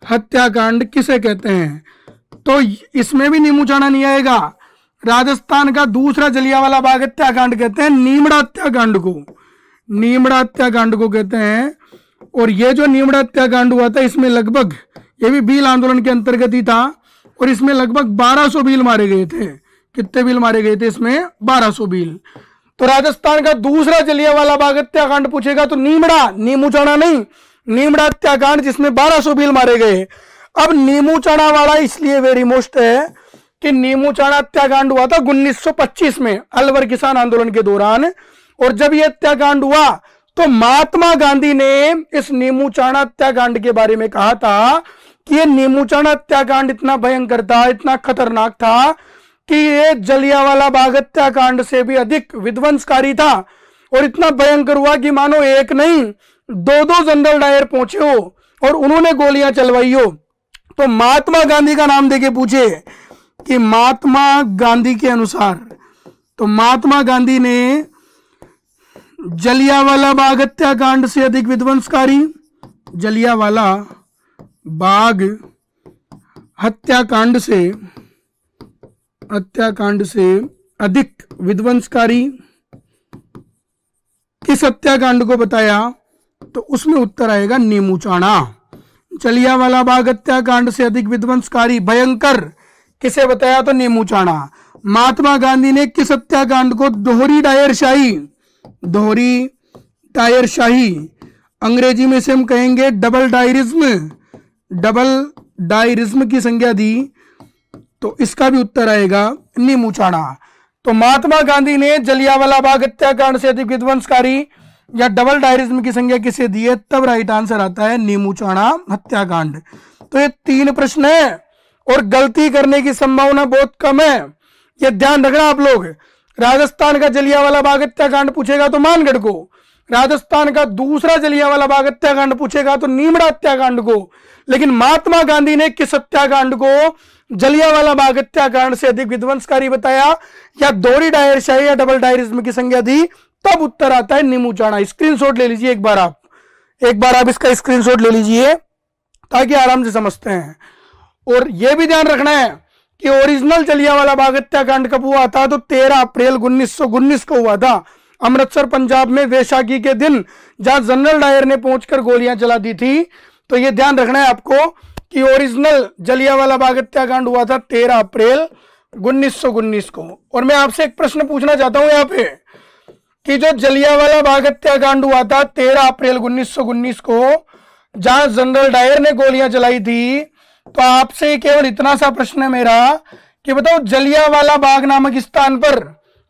हत्याकांड किसे कहते हैं, तो इसमें भी नीमूचाणा नहीं आएगा। राजस्थान का दूसरा जलियांवाला बाग हत्याकांड कहते हैं नीमड़ा हत्याकांड को। नीमड़ा हत्याकांड को कहते हैं। और ये जो नीमड़ा हत्याकांड हुआ था, इसमें लगभग, ये भी भील आंदोलन के अंतर्गत ही था, और इसमें लगभग 1200 भील मारे गए थे। कितने भील मारे गए थे इसमें? 1200 भील। तो राजस्थान का दूसरा जलियांवाला बाग हत्याकांड पूछेगा तो नीमड़ा, नीमूचाणा नहीं, नीमड़ा हत्याकांड जिसमें 1200 भील मारे गए। अब नीमूचाणा वाला इसलिए वेरी मोस्ट है कि नीमूचाणा हत्याकांड हुआ था 1925 में अलवर किसान आंदोलन के दौरान। और जब यह हत्याकांड हुआ तो महात्मा गांधी ने इस नीमूचाणा हत्याकांड के बारे में कहा था कि यह नीमूचाणा हत्याकांड इतना भयंकर था, इतना खतरनाक था कि ये जलियांवाला बाग हत्याकांड से भी अधिक विध्वंसकारी था। और इतना भयंकर हुआ कि मानो एक नहीं 2-2 जनरल डायर पहुंचे हो और उन्होंने गोलियां चलवाई हो। तो महात्मा गांधी का नाम देके पूछे कि महात्मा गांधी के अनुसार, तो महात्मा गांधी ने जलियांवाला बाग हत्याकांड से अधिक विध्वंसकारी, जलियांवाला बाग हत्याकांड से अधिक विध्वंसकारी किस हत्याकांड को बताया, तो उसमें उत्तर आएगा नीमूचाणा। जलियांवाला बाग हत्याकांड से अधिक विध्वंसकारी, भयंकर किसे बताया, तो नीमूचाणा। महात्मा गांधी ने किस हत्याकांड को दोहरी डायरशाही, अंग्रेजी में से हम कहेंगे डबल डायरिज्म की संज्ञा दी, तो इसका भी उत्तर आएगा नीमूचाणा। तो महात्मा गांधी ने जलियांवाला बाग हत्याकांड से अधिक विध्वंसकारी या डबल डायरिज्म की संज्ञा किसे दी है, तब राइट आंसर आता है नीमूचाणा हत्याकांड। तो ये 3 प्रश्न है और गलती करने की संभावना बहुत कम है, ये ध्यान रखना आप लोग। राजस्थान का जलियांवाला बाग हत्याकांड पूछेगा तो मानगढ़ को, राजस्थान का दूसरा जलियांवाला बाग हत्याकांड पूछेगा तो नीमड़ा हत्याकांड को। लेकिन महात्मा गांधी ने किस हत्याकांड को जलियांवाला बाग हत्याकांड से अधिक विध्वंसकारी बताया या दोहरी डायरशाही या डबल डायरिज्म की संज्ञा दी, तब उत्तर आता है नीमूचाणा। स्क्रीनशॉट ले लीजिए एक बार आप इसका स्क्रीनशॉट ले लीजिए ताकि आराम से समझते हैं। और यह भी ध्यान रखना है कि ओरिजिनल जलियांवाला बाग हत्याकांड कब हुआ था, तो 13 अप्रैल 1919 को हुआ था अमृतसर पंजाब में, वैशाखी के दिन, जहां जनरल डायर ने पहुंचकर गोलियां चला दी थी। तो ये ध्यान रखना है आपको कि ओरिजिनल जलियांवाला बाग हत्याकांड हुआ था 13 अप्रैल 1919 को। और मैं आपसे एक प्रश्न पूछना चाहता हूं यहाँ पे कि जो जलियांवाला बाग हत्याकांड हुआ था 13 अप्रैल 1919 को, जहां जनरल डायर ने गोलियां चलाई थी, तो आपसे केवल इतना सा प्रश्न है मेरा कि बताओ जलियांवाला बाग नामक स्थान पर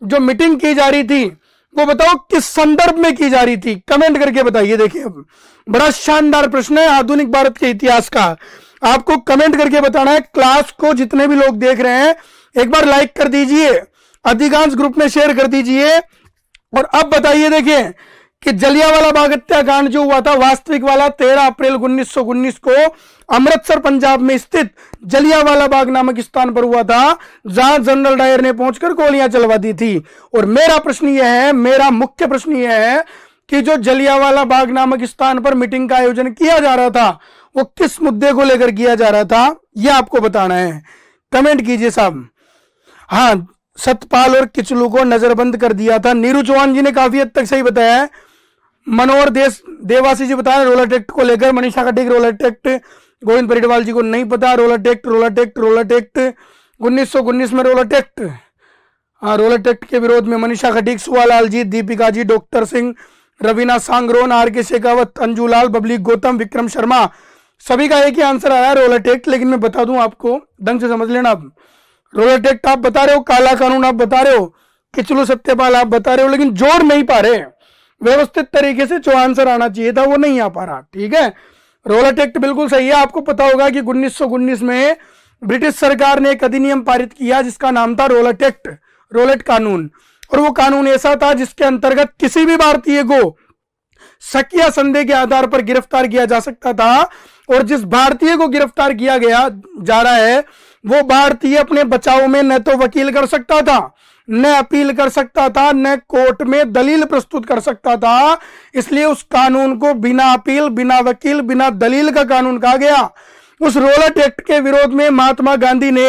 जो मीटिंग की जा रही थी वो बताओ किस संदर्भ में की जा रही थी? कमेंट करके बताइए। देखिए अब बड़ा शानदार प्रश्न है आधुनिक भारत के इतिहास का, आपको कमेंट करके बताना है। क्लास को जितने भी लोग देख रहे हैं एक बार लाइक कर दीजिए, अधिकांश ग्रुप में शेयर कर दीजिए। और अब बताइए देखिए कि जलियांवाला बाग हत्याकांड जो हुआ था वास्तविक वाला 13 अप्रैल 1919 को अमृतसर पंजाब में स्थित जलियांवाला बाग नामक स्थान पर हुआ था, जहां जनरल डायर ने पहुंचकर गोलियां चलवा दी थी। और मेरा प्रश्न यह है, मेरा मुख्य प्रश्न यह है कि जो जलियांवाला बाग नामक स्थान पर मीटिंग का आयोजन किया जा रहा था वो किस मुद्दे को लेकर किया जा रहा था, यह आपको बताना है। कमेंट कीजिए साहब। हाँ, सतपाल और किचलू को नजरबंद कर दिया था। नीरू चौहान जी ने काफी हद तक सही बताया है। मनोहर देवासी जी बताया रोलर एक्ट को लेकर। मनीषा खटीक रोलर एक्ट, गोविंद परिडवाल जी को नहीं पता। रोलर एक्ट 1919 में रोलर एक्ट, हाँ रोलर एक्ट के विरोध में मनीषा खटीक, सुवालाल जी, Deepika ji, doctor Singh, Raveena सांगरोन, are K Shekhawat, अंजुलाल, Babli Gautam, Vikram Sharma, सभी का एक ही आंसर आया रोलर एक्ट। लेकिन मैं बता दूं आपको, ढंग से समझ लेना। आप रोलर एक्ट आप बता रहे हो, काला कानून आप बता रहे हो, किचलू सत्यपाल आप बता रहे हो, लेकिन जोड़ नहीं पा रहे। व्यवस्थित तरीके से जो आंसर आना चाहिए था वो नहीं आ पा रहा। ठीक है, रोलर एक्ट बिल्कुल सही है। आपको पता होगा कि 1919 में ब्रिटिश सरकार ने एक अधिनियम पारित किया जिसका नाम था रोलर एक्ट, रोलेट कानून। और वो कानून ऐसा था जिसके अंतर्गत किसी भी भारतीय को शक या संदेह के आधार पर गिरफ्तार किया जा सकता था। और जिस भारतीय को गिरफ्तार किया गया जा रहा है वो भारतीय अपने बचाव में न तो वकील कर सकता था, न अपील कर सकता था, न कोर्ट में दलील प्रस्तुत कर सकता था। इसलिए उस कानून को बिना अपील, बिना वकील, बिना दलील का कानून कहा गया। उस रोलर एक्ट के विरोध में महात्मा गांधी ने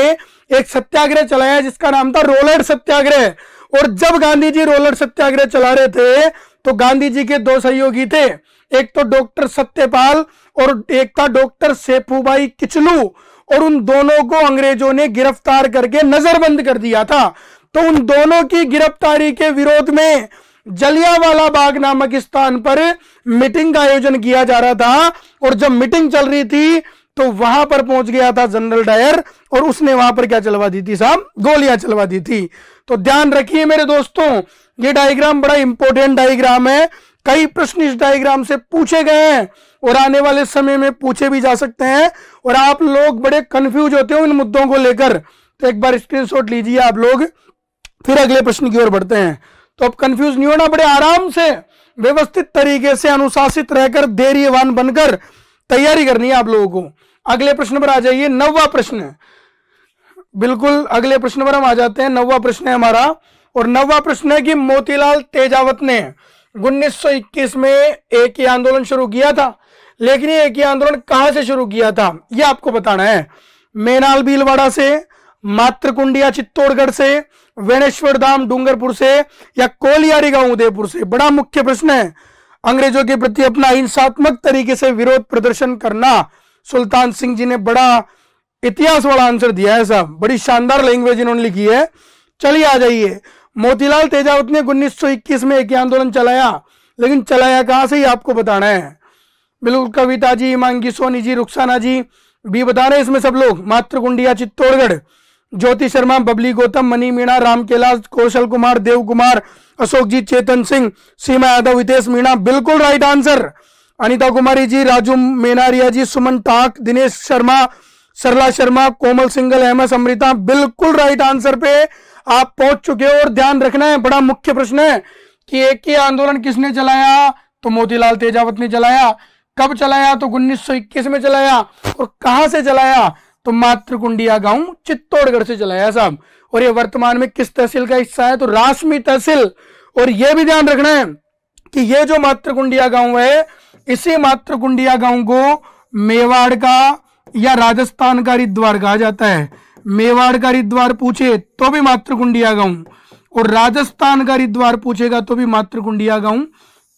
एक सत्याग्रह चलाया जिसका नाम था रोलर सत्याग्रह। और जब गांधी जी रोलर सत्याग्रह चला रहे थे तो गांधी जी के दो सहयोगी थे, एक तो डॉक्टर सत्यपाल और एक था डॉक्टर सेफूबाई किचलू। और उन दोनों को अंग्रेजों ने गिरफ्तार करके नजरबंद कर दिया था। तो उन दोनों की गिरफ्तारी के विरोध में जलियांवाला बाग नामक स्थान पर मीटिंग का आयोजन किया जा रहा था। और जब मीटिंग चल रही थी तो वहां पर पहुंच गया था जनरल डायर और उसने वहां पर क्या चलवा दी थी साहब? गोलियां चलवा दी थी। तो ध्यान रखिए मेरे दोस्तों, ये डायग्राम बड़ा इंपॉर्टेंट डायग्राम है। कई प्रश्न इस डायग्राम से पूछे गए हैं और आने वाले समय में पूछे भी जा सकते हैं। और आप लोग बड़े कंफ्यूज होते हो इन मुद्दों को लेकर, तो एक बार स्क्रीनशॉट लीजिए आप लोग, फिर अगले प्रश्न की ओर बढ़ते हैं। तो अब कंफ्यूज नहीं होना, बड़े आराम से व्यवस्थित तरीके से अनुशासित रहकर धैर्यवान बनकर तैयारी करनी है आप लोगों को। अगले प्रश्न पर आ जाइए, 9वां प्रश्न। बिल्कुल अगले प्रश्न पर हम आ जाते हैं। 9वां प्रश्न है हमारा, और 9वां प्रश्न है कि मोतीलाल तेजावत ने 1921 में एक ही आंदोलन शुरू किया था, लेकिन ये एक ही आंदोलन कहां से शुरू किया था यह आपको बताना है। मेनाल भीलवाड़ा से, मातृकुंडिया चित्तौड़गढ़ से, वेणेश्वर धाम डूंगरपुर से, या कोलियारी गांव उदयपुर से? बड़ा मुख्य प्रश्न है। अंग्रेजों के प्रति अपना हिंसात्मक तरीके से विरोध प्रदर्शन करना, सुल्तान सिंह जी ने बड़ा इतिहास वाला आंसर दिया है साहब, बड़ी शानदार लैंग्वेज इन्होंने लिखी है। चलिए आ जाइए, मोतीलाल तेजावत ने 1921 में एक आंदोलन चलाया, लेकिन चलाया कहां से ही आपको बताना है। बिल्कुल कविता जी, हिमांगी सोनी जी, रुखसाना जी भी बता रहे इसमें सब लोग। मातृकुंडिया चित्तौड़गढ़, ज्योति शर्मा, बबली गौतम, मनी मीणा, राम कैलाश, कौशल कुमार, देव कुमार, अशोक जी, चेतन सिंह, सीमा यादव, हितेश मीणा, बिल्कुल राइट आंसर। अनिता कुमारी जी, राजू मेनारिया जी, सुमन टाक, दिनेश शर्मा, सरला शर्मा, कोमल सिंगल, एमएस अमृता, बिल्कुल राइट आंसर पे आप पहुंच चुके हो। और ध्यान रखना है, बड़ा मुख्य प्रश्न है कि एक ही आंदोलन किसने चलाया? तो मोतीलाल तेजावत ने चलाया। कब चलाया? तो 1921 में चलाया। और कहां से चलाया? तो मातृकुंडिया गांव चित्तौड़गढ़ से चलाया साहब। और ये वर्तमान में किस तहसील का हिस्सा है? तो रासमी तहसील। और यह भी ध्यान रखना है कि ये जो मातृकुंडिया गांव है, इसी मातृकुंडिया गांव को मेवाड़ का या राजस्थान का हरिद्वार कहा जाता है। मेवाड़ का हरिद्वार पूछे तो भी मातृकुंडिया गांव, और राजस्थान का हरिद्वार पूछेगा तो भी मातृकुंडिया गांव।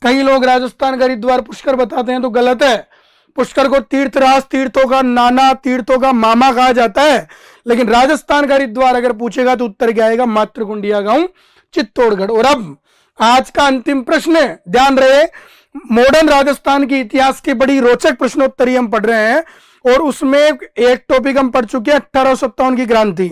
कई लोग राजस्थान का हरिद्वार पुष्कर बताते हैं तो गलत है। पुष्कर को तीर्थराज, तीर्थों का नाना, तीर्थों का मामा कहा जाता है। लेकिन राजस्थान का हरिद्वार अगर पूछेगा तो उत्तर क्या आएगा? मातृकुंडिया गांव, चित्तौड़गढ़। और अब आज का अंतिम प्रश्न, ध्यान रहे, मॉडर्न राजस्थान के इतिहास की बड़ी रोचक प्रश्नोत्तरी हम पढ़ रहे हैं और उसमें एक टॉपिक हम पढ़ चुके हैं 1857 की क्रांति।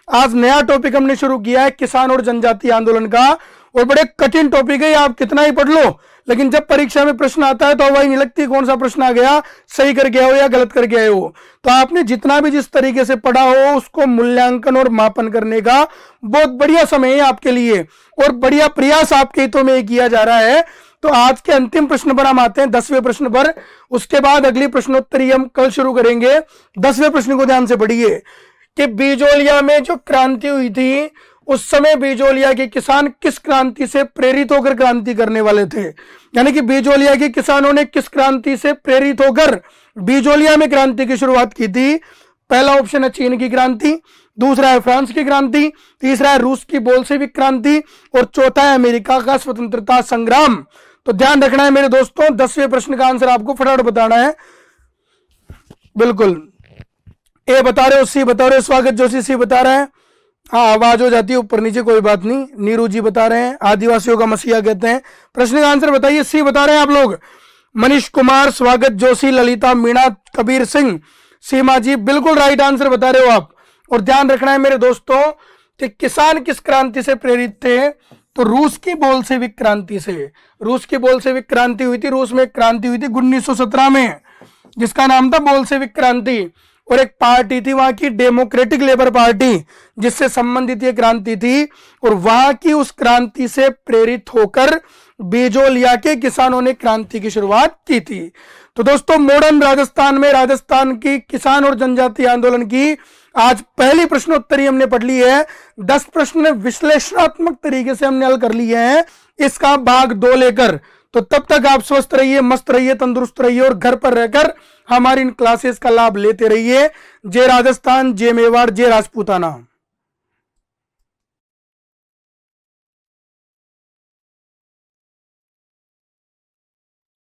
आज नया टॉपिक हमने शुरू किया है किसान और जनजातीय आंदोलन का, और बड़े कठिन टॉपिक है, आप कितना ही पढ़ लो लेकिन जब परीक्षा में प्रश्न आता है तो हवाई नहीं लगती कौन सा प्रश्न आ गया, सही करके आए हो या गलत करके आए हो। तो आपने जितना भी जिस तरीके से पढ़ा हो उसको मूल्यांकन और मापन करने का बहुत बढ़िया समय है आपके लिए और बढ़िया प्रयास आपके हितों में किया जा रहा है। तो आज के अंतिम प्रश्न पर हम आते हैं, 10वें प्रश्न पर। उसके बाद अगली प्रश्नोत्तरी हम कल शुरू करेंगे। 10वें प्रश्न को ध्यान से पढ़िए कि बिजोलिया में जो क्रांति हुई थी उस समय बिजोलिया के किसान किस क्रांति से प्रेरित होकर क्रांति करने वाले थे? यानी कि बिजोलिया के किसानों ने किस क्रांति से प्रेरित होकर बिजोलिया में क्रांति की शुरुआत की थी? पहला ऑप्शन है चीन की क्रांति, दूसरा है फ्रांस की क्रांति, तीसरा है रूस की बोल्शेविक क्रांति और चौथा है अमेरिका का स्वतंत्रता संग्राम। तो ध्यान रखना है मेरे दोस्तों, 10वें प्रश्न का आंसर आपको फटाफट बताना है। बिल्कुल, ए बता रहे हो, सी बता रहे हो, स्वागत जोशी सी बता रहे हैं, हाँ आवाज हो जाती है ऊपर नीचे, कोई बात नहीं। नीरू जी बता रहे हैं आदिवासियों का मसीहा कहते हैं। प्रश्न का आंसर बताइए, सी बता रहे हैं आप लोग। मनीष कुमार, स्वागत जोशी, ललिता मीणा, कबीर सिंह, सीमा जी बिल्कुल राइट आंसर बता रहे हो आप। और ध्यान रखना है मेरे दोस्तों कि किसान किस क्रांति से प्रेरित थे? तो रूस की बोल्शेविक क्रांति से। रूस की बोल्शेविक क्रांति हुई थी, रूस में क्रांति हुई थी 1917 में जिसका नाम था बोल्शेविक क्रांति। और एक पार्टी थी वहां की डेमोक्रेटिक लेबर पार्टी जिससे संबंधित ये क्रांति थी और वहां की उस क्रांति से प्रेरित होकर बिजोलिया के किसानों ने क्रांति की शुरुआत की थी। तो दोस्तों मॉडर्न राजस्थान में राजस्थान की किसान और जनजातीय आंदोलन की आज पहली प्रश्नोत्तरी हमने पढ़ ली है। 10 प्रश्न विश्लेषणात्मक तरीके से हमने हल कर लिए हैं इसका भाग 2 लेकर। तो तब तक आप स्वस्थ रहिए, मस्त रहिए, तंदुरुस्त रहिए और घर पर रहकर हमारी इन क्लासेस का लाभ लेते रहिए। जय राजस्थान, जय मेवाड़, जय राजपूताना।